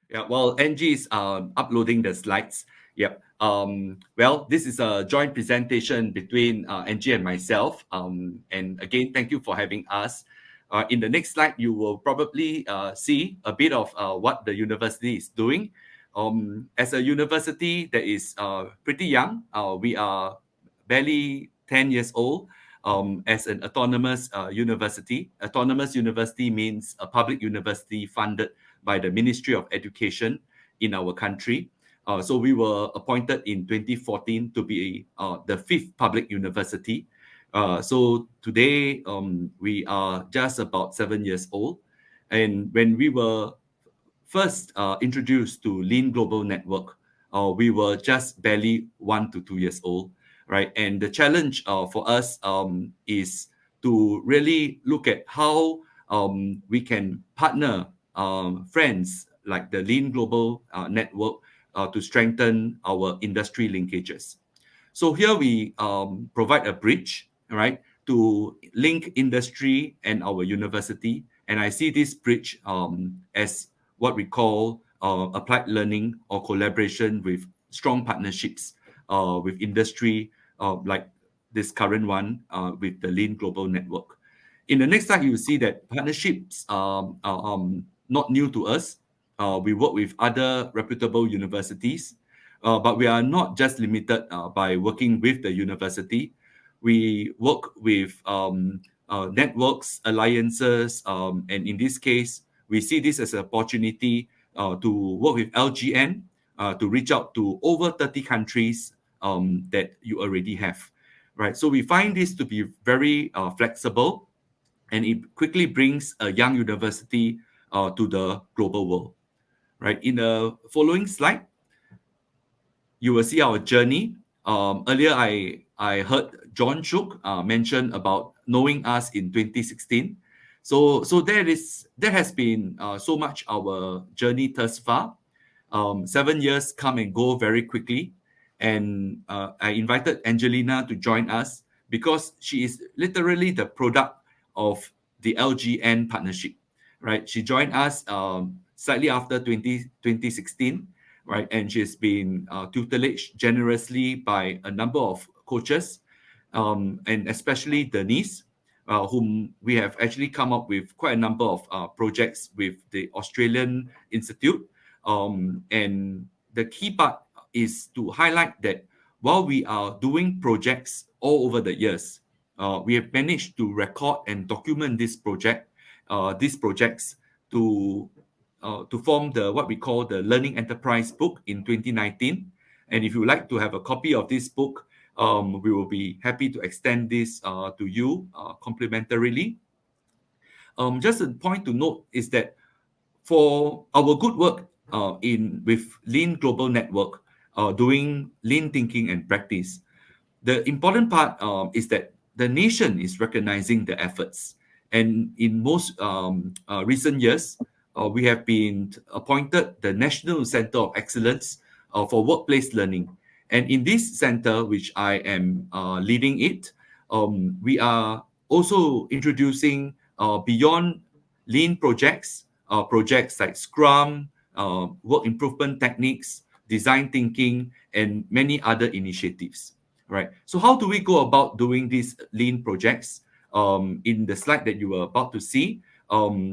Yeah, well, Angie is uploading the slides. Yep. Well, this is a joint presentation between Angie and myself. And again, thank you for having us. In the next slide, you will probably see a bit of what the university is doing. As a university that is pretty young, we are barely 10 years old. As an autonomous university means a public university funded by the Ministry of Education in our country. So we were appointed in 2014 to be the fifth public university. So today we are just about 7 years old. And when we were first introduced to Lean Global Network, we were just barely 1 to 2 years old, right? And the challenge for us is to really look at how we can partner friends like the Lean Global Network to strengthen our industry linkages. So here we provide a bridge, right, to link industry and our university. And I see this bridge as what we call applied learning or collaboration with strong partnerships with industry, like this current one with the Lean Global Network. In the next slide, you will see that partnerships are not new to us. We work with other reputable universities, but we are not just limited by working with the university. We work with networks, alliances, and in this case, we see this as an opportunity to work with LGN to reach out to over 30 countries that you already have, right? So we find this to be very flexible, and it quickly brings a young university to the global world, right? In the following slide, you will see our journey. Earlier, I heard John Shook mention about knowing us in 2016. So there has been so much our journey thus far. 7 years come and go very quickly, and I invited Angelina to join us because she is literally the product of the LGN partnership, right? She joined us slightly after 2016, right? And she's been tutelaged generously by a number of coaches, and especially Denise, whom we have actually come up with quite a number of projects with the Australian Institute. And the key part is to highlight that while we are doing projects all over the years, we have managed to record and document these projects to form the what we call the Learning Enterprise book in 2019. And if you would like to have a copy of this book, we will be happy to extend this to you complimentarily. Just a point to note is that for our good work in with Lean Global Network, doing lean thinking and practice, the important part is that the nation is recognizing the efforts. And in most recent years, we have been appointed the National Center of Excellence for Workplace Learning. And in this center, which I am leading it, we are also introducing beyond lean projects like Scrum, work improvement techniques, design thinking, and many other initiatives. Right. So how do we go about doing these lean projects? In the slide that you were about to see,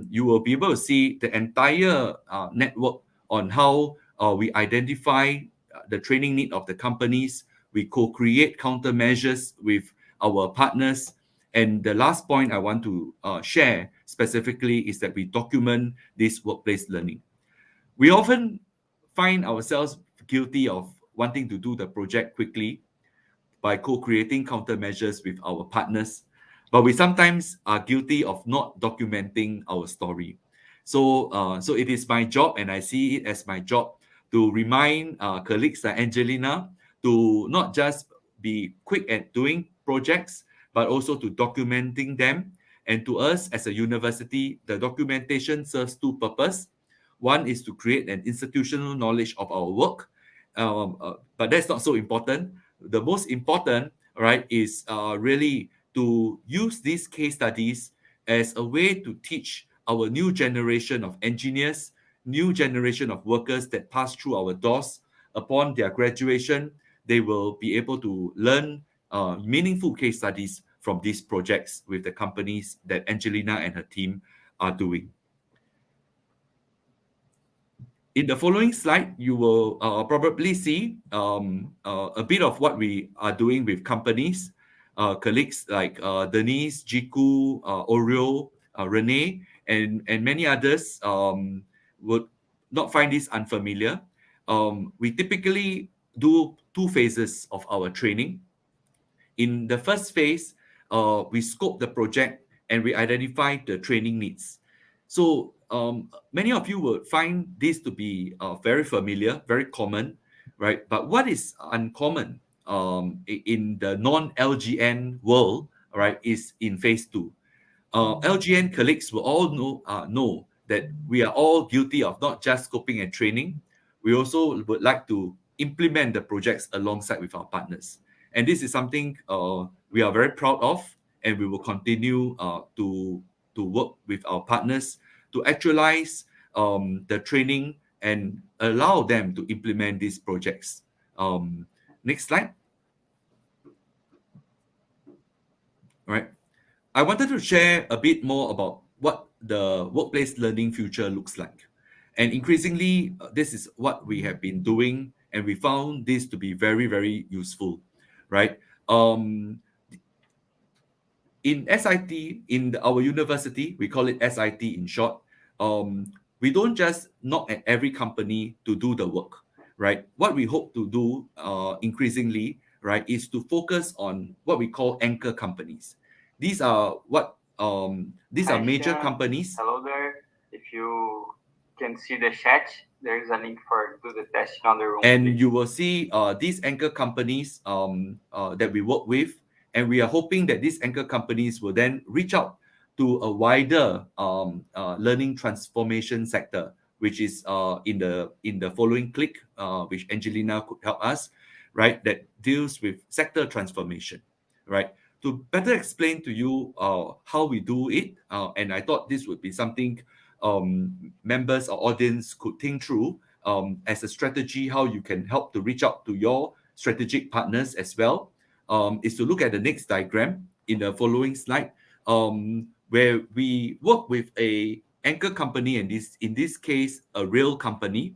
you will be able to see the entire network on how we identify the training need of the companies. We co-create countermeasures with our partners. And the last point I want to share specifically is that we document this workplace learning. We often find ourselves guilty of wanting to do the project quickly by co-creating countermeasures with our partners, but we sometimes are guilty of not documenting our story. So it is my job, and I see it as my job to remind colleagues like Angelina to not just be quick at doing projects, but also to documenting them. And to us as a university, the documentation serves two purposes. One is to create an institutional knowledge of our work, but that's not so important. The most important, right, is really to use these case studies as a way to teach our new generation of engineers new generation of workers that pass through our doors. Upon their graduation, they will be able to learn meaningful case studies from these projects with the companies that Angelina and her team are doing. In the following slide, you will probably see a bit of what we are doing with companies, colleagues like Denise, Jiku, Oreo, Renee, and many others would not find this unfamiliar. We typically do two phases of our training. In the first phase, we scope the project and we identify the training needs. So many of you would find this to be very familiar, very common, right? But what is uncommon in the non-LGN world, right, is in phase two. LGN colleagues will all know that we are all guilty of not just scoping and training. We also would like to implement the projects alongside with our partners. And this is something we are very proud of, and we will continue to work with our partners to actualize the training and allow them to implement these projects. Next slide. All right. I wanted to share a bit more about what the workplace learning future looks like. And increasingly, this is what we have been doing, and we found this to be very, very useful, right? In SIT, our university, we call it SIT in short, we don't just knock at every company to do the work, right? What we hope to do increasingly, right, is to focus on what we call anchor companies. These are Hi, major Sean. companies. Hello there. If you can see the chat, there is a link for do the testing on the room. And please. you will see these anchor companies that we work with, and we are hoping that these anchor companies will then reach out to a wider learning transformation sector, which is in the following click, which Angelina could help us, right? That deals with sector transformation, right? To better explain to you how we do it, and I thought this would be something members or audience could think through as a strategy, how you can help to reach out to your strategic partners as well, is to look at the next diagram in the following slide, where we work with a anchor company, and in this case, a real company.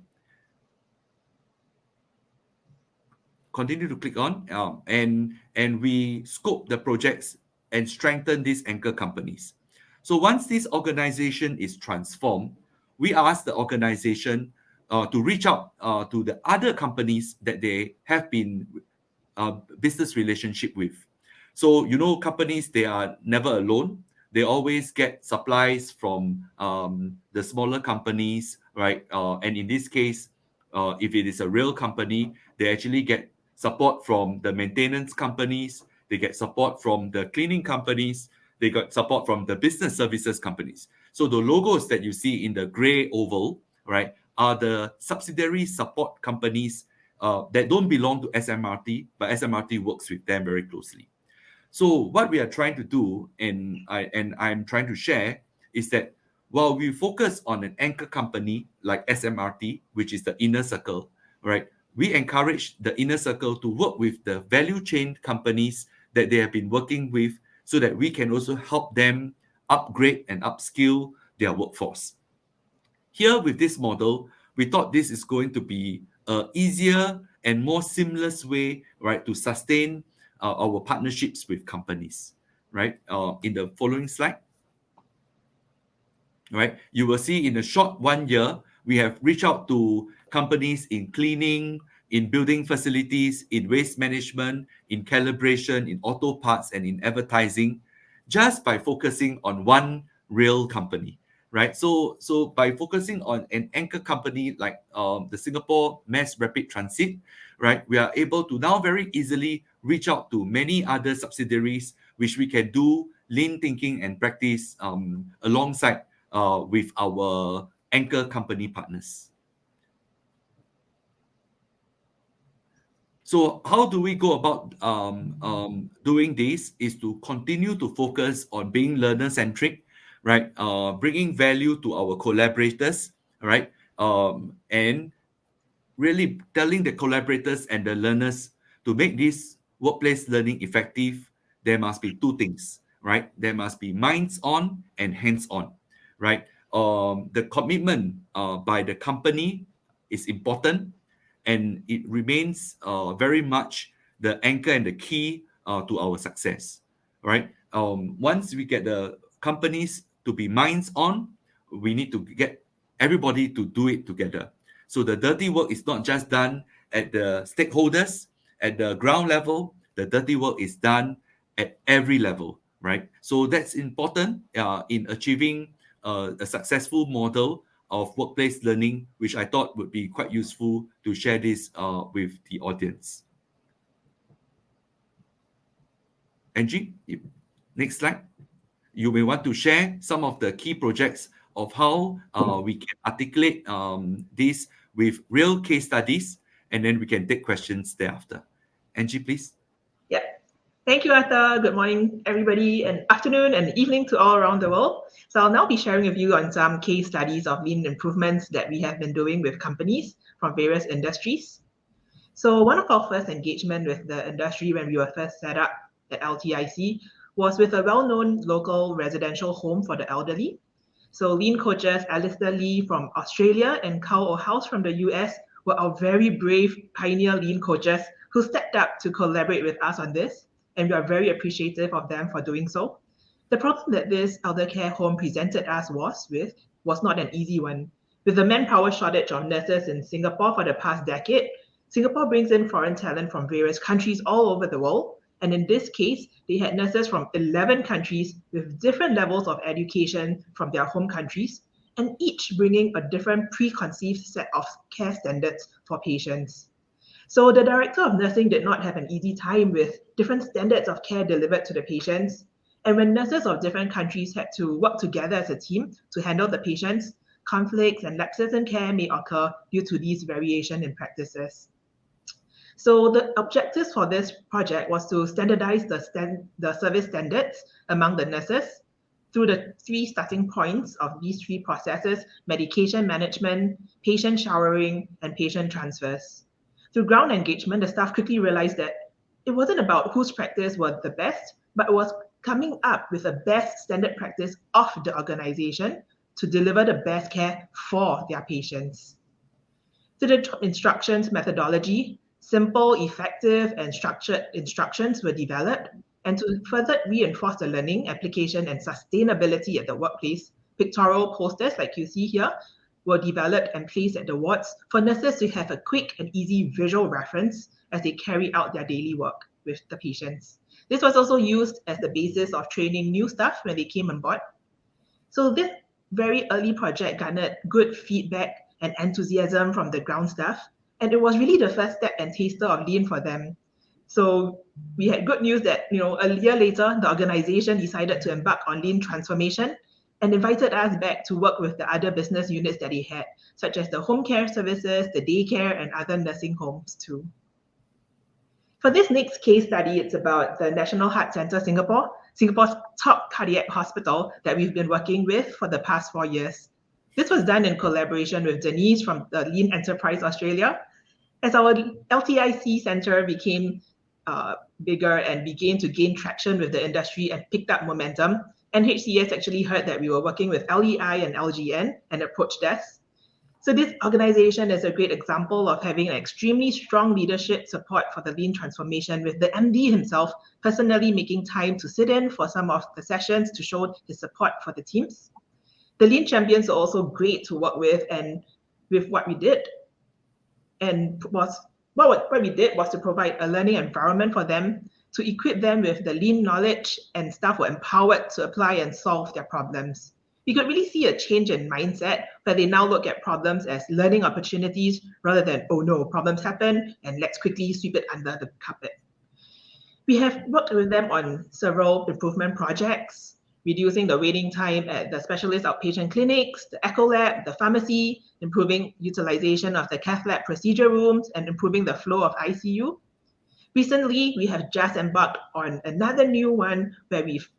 Continue to click on, and we scope the projects and strengthen these anchor companies. So once this organization is transformed, we ask the organization to reach out to the other companies that they have been business relationship with. So companies, they are never alone. They always get supplies from the smaller companies, right? And in this case, if it is a real company, they actually get support from the maintenance companies. They get support from the cleaning companies. They got support from the business services companies. So the logos that you see in the gray oval, right, are the subsidiary support companies that don't belong to SMRT, but SMRT works with them very closely. So what we are trying to do, and I'm trying to share, is that while we focus on an anchor company like SMRT, which is the inner circle, right, we encourage the inner circle to work with the value chain companies that they have been working with, so that we can also help them upgrade and upskill their workforce. Here with this model, we thought this is going to be an easier and more seamless way, right, to sustain our partnerships with companies, right? In the following slide, right, you will see in a short 1 year, we have reached out to companies in cleaning, in building facilities, in waste management, in calibration, in auto parts, and in advertising, just by focusing on one real company, right? So by focusing on an anchor company like the Singapore Mass Rapid Transit, right, we are able to now very easily reach out to many other subsidiaries, which we can do lean thinking and practice alongside with our anchor company partners. So how do we go about doing this is to continue to focus on being learner-centric, right? Bringing value to our collaborators, right? and really telling the collaborators and the learners to make this workplace learning effective, there must be two things, right? There must be minds on and hands on, right? The commitment by the company is important, and it remains very much the anchor and the key to our success, right? Once we get the companies to be minds on, we need to get everybody to do it together. So the dirty work is not just done at the stakeholders, at the ground level. The dirty work is done at every level, right? So that's important in achieving a successful model of workplace learning, which I thought would be quite useful to share this with the audience. Angie, next slide. You may want to share some of the key projects of how we can articulate this with real case studies, and then we can take questions thereafter. Angie, please. Yeah. Thank you, Arthur. Good morning, everybody, and afternoon and evening to all around the world. So I'll now be sharing with you on some case studies of lean improvements that we have been doing with companies from various industries. So one of our first engagement with the industry when we were first set up at LTIC was with a well-known local residential home for the elderly. So lean coaches Alistair Lee from Australia and Carl O'House from the US were our very brave pioneer lean coaches who stepped up to collaborate with us on this, and we are very appreciative of them for doing so. The problem that this eldercare home presented us was not an easy one. With the manpower shortage of nurses in Singapore for the past decade, Singapore brings in foreign talent from various countries all over the world, and in this case, they had nurses from 11 countries with different levels of education from their home countries, and each bringing a different preconceived set of care standards for patients. So the director of nursing did not have an easy time with different standards of care delivered to the patients. And when nurses of different countries had to work together as a team to handle the patients, conflicts and lapses in care may occur due to these variation in practices. So the objectives for this project was to standardize the service standards among the nurses through the three starting points of these three processes: medication management, patient showering, and patient transfers. Through ground engagement, the staff quickly realized that it wasn't about whose practice was the best, but it was coming up with the best standard practice of the organization to deliver the best care for their patients. Through the job instructions methodology, simple, effective, and structured instructions were developed, and to further reinforce the learning, application, and sustainability at the workplace, pictorial posters like you see here were developed and placed at the wards for nurses to have a quick and easy visual reference as they carry out their daily work with the patients. This was also used as the basis of training new staff when they came on board. So this very early project garnered good feedback and enthusiasm from the ground staff, and it was really the first step and taster of lean for them. So we had good news that a year later, the organization decided to embark on lean transformation and invited us back to work with the other business units that they had, such as the home care services, the daycare, and other nursing homes too. For this next case study, it's about the National Heart Centre Singapore, Singapore's top cardiac hospital that we've been working with for the past 4 years. This was done in collaboration with Denise from the Lean Enterprise Australia. As our LTIC Centre became bigger and began to gain traction with the industry and picked up momentum, NHCS actually heard that we were working with LEI and LGN and approached us. So this organization is a great example of having an extremely strong leadership support for the lean transformation, with the MD himself personally making time to sit in for some of the sessions to show his support for the teams. The lean champions are also great to work with, and with what we did. And what we did was to provide a learning environment for them, to equip them with the lean knowledge, and staff were empowered to apply and solve their problems. We could really see a change in mindset where they now look at problems as learning opportunities rather than, oh no, problems happen and let's quickly sweep it under the carpet. We have worked with them on several improvement projects, reducing the waiting time at the specialist outpatient clinics, the echo lab, the pharmacy, improving utilization of the cath lab procedure rooms, and improving the flow of ICU. Recently, we have just embarked on another new one where we've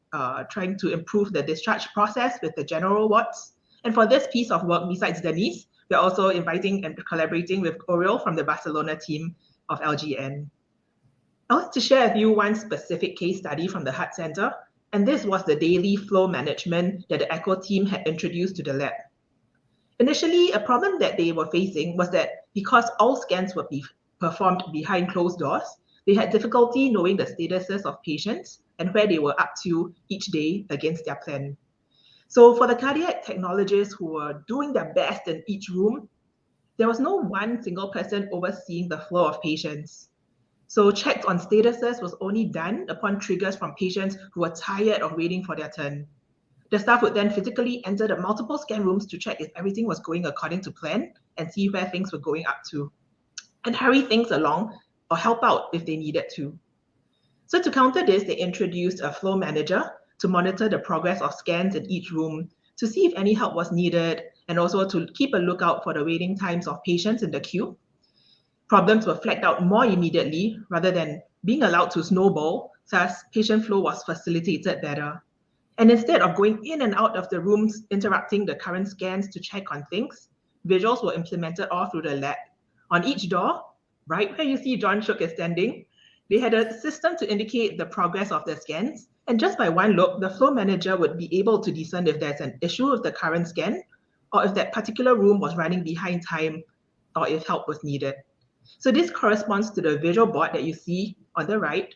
trying to improve the discharge process with the general wards. And for this piece of work, besides Denise, We're also inviting and collaborating with Oriol from the Barcelona team of LGN. I want to share with you one specific case study from the Heart Center, and this was the daily flow management that the Echo team had introduced to the lab. Initially, a problem that they were facing was that because all scans were performed behind closed doors, they had difficulty knowing the statuses of patients and where they were up to each day against their plan. So for the cardiac technologists who were doing their best in each room, there was no one single person overseeing the flow of patients. So checks on statuses was only done upon triggers from patients who were tired of waiting for their turn. The staff would then physically enter the multiple scan rooms to check if everything was going according to plan and see where things were going up to, and hurry things along or help out if they needed to. So to counter this, they introduced a flow manager to monitor the progress of scans in each room, to see if any help was needed, and also to keep a lookout for the waiting times of patients in the queue. Problems were flagged out more immediately rather than being allowed to snowball, thus patient flow was facilitated better. And instead of going in and out of the rooms, interrupting the current scans to check on things, visuals were implemented all through the lab. On each door, right where you see John Shook is standing, they had a system to indicate the progress of the scans. And just by one look, the flow manager would be able to discern if there's an issue with the current scan, or if that particular room was running behind time, or if help was needed. So this corresponds to the visual board that you see on the right?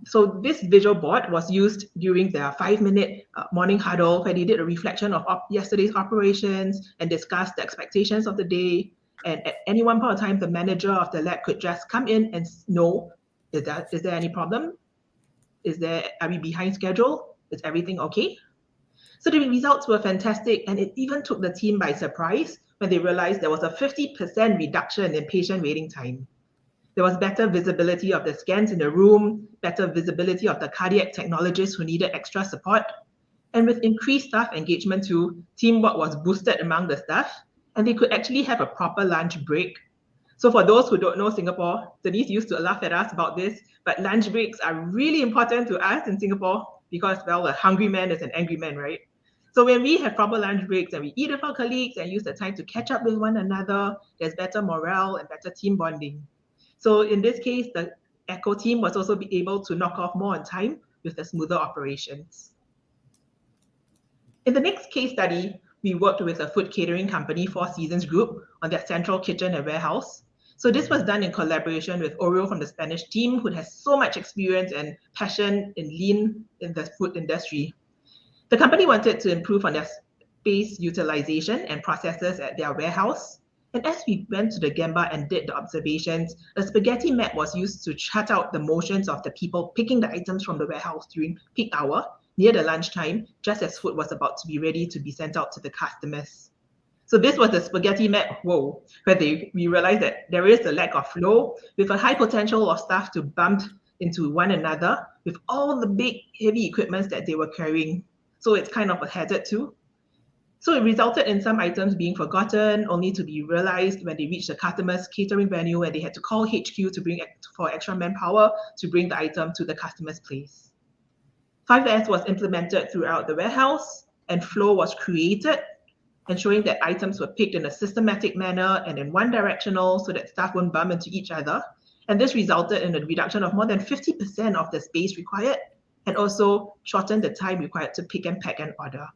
So this visual board was used during their 5-minute morning huddle where they did a reflection of yesterday's operations and discussed the expectations of the day. And at any one point of time, the manager of the lab could just come in and know, is there any problem? Are we behind schedule? Is everything okay? So the results were fantastic, and it even took the team by surprise when they realized there was a 50% reduction in patient waiting time. There was better visibility of the scans in the room, better visibility of the cardiac technologists who needed extra support. And with increased staff engagement too, teamwork was boosted among the staff, and they could actually have a proper lunch break. So for those who don't know Singapore, Denise used to laugh at us about this, but lunch breaks are really important to us in Singapore because, well, a hungry man is an angry man, right? So when we have proper lunch breaks and we eat with our colleagues and use the time to catch up with one another, there's better morale and better team bonding. So in this case, the Echo team was also able to knock off more on time with the smoother operations. In the next case study, we worked with a food catering company, Four Seasons Group, on their central kitchen and warehouse. So this was done in collaboration with Oriol from the Spanish team, who has so much experience and passion in lean in the food industry. The company wanted to improve on their space utilization and processes at their warehouse. And as we went to the Gemba and did the observations, a spaghetti map was used to chart out the motions of the people picking the items from the warehouse during peak hour, near the lunchtime, just as food was about to be ready to be sent out to the customers. So this was the spaghetti map, where we realized that there is a lack of flow with a high potential of staff to bump into one another with all the big heavy equipment that they were carrying. So it's kind of a hazard too. So it resulted in some items being forgotten, only to be realized when they reached the customer's catering venue and they had to call HQ to bring for extra manpower to bring the item to the customer's place. 5S was implemented throughout the warehouse, and flow was created, ensuring that items were picked in a systematic manner and in one directional so that staff wouldn't bump into each other. And this resulted in a reduction of more than 50% of the space required, and also shortened the time required to pick and pack and order.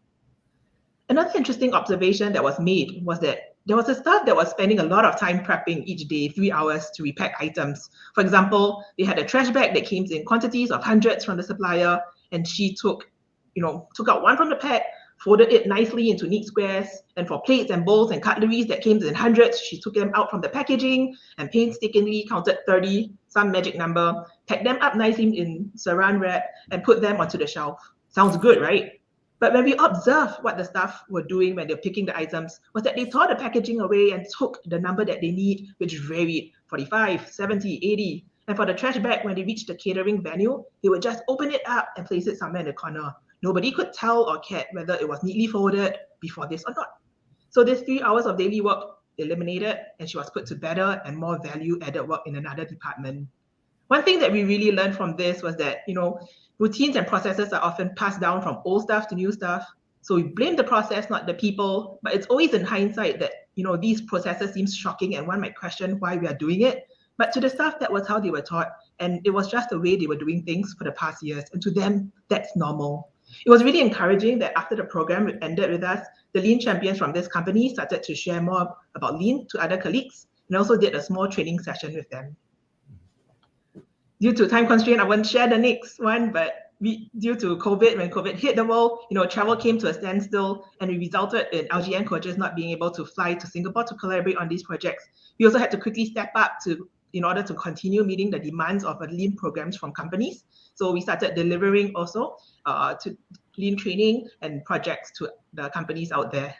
Another interesting observation that was made was that there was a staff that was spending a lot of time prepping each day, 3 hours to repack items. For example, they had a trash bag that came in quantities of hundreds from the supplier, and she took out one from the pack, folded it nicely into neat squares, and for plates and bowls and cutleries that came in hundreds, she took them out from the packaging and painstakingly counted 30, some magic number, packed them up nicely in saran wrap, and put them onto the shelf. Sounds good, right? But when we observed what the staff were doing when they're picking the items, was that they tore the packaging away and took the number that they need, which varied 45, 70, 80. And for the trash bag, when they reached the catering venue, they would just open it up and place it somewhere in the corner. Nobody could tell or care whether it was neatly folded before this or not. So this 3 hours of daily work eliminated, and she was put to better and more value-added work in another department. One thing that we really learned from this was that, routines and processes are often passed down from old staff to new staff. So we blame the process, not the people, but it's always in hindsight that these processes seem shocking and one might question why we are doing it. But to the staff, that was how they were taught. And it was just the way they were doing things for the past years. And to them, that's normal. It was really encouraging that after the program ended with us, the Lean champions from this company started to share more about Lean to other colleagues and also did a small training session with them. Due to time constraint, I won't share the next one, but due to COVID, when COVID hit the world, travel came to a standstill and it resulted in LGN coaches not being able to fly to Singapore to collaborate on these projects. We also had to quickly step up in order to continue meeting the demands of Lean programs from companies. So we started delivering also to Lean training and projects to the companies out there.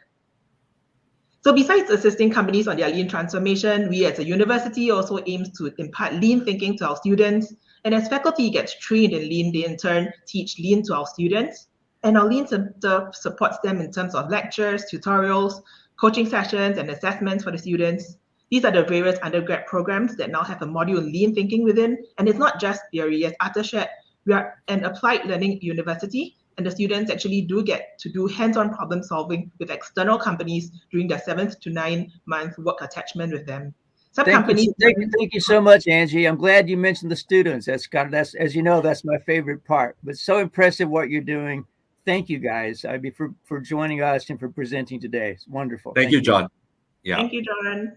So besides assisting companies on their Lean transformation, we as a university also aims to impart Lean thinking to our students. And as faculty gets trained in Lean, they in turn teach Lean to our students. And our Lean Center supports them in terms of lectures, tutorials, coaching sessions, and assessments for the students. These are the various undergrad programs that now have a module in Lean thinking within. And it's not just theory. As Arthur shared, we are an applied learning university, and the students actually do get to do hands-on problem solving with external companies during their 7th to 9-month work attachment with them. Thank you so much, Angie. I'm glad you mentioned the students. That's as you know, that's my favorite part. But so impressive what you're doing. Thank you, guys. For joining us and for presenting today. It's wonderful. Thank you, John. Yeah. Thank you, John.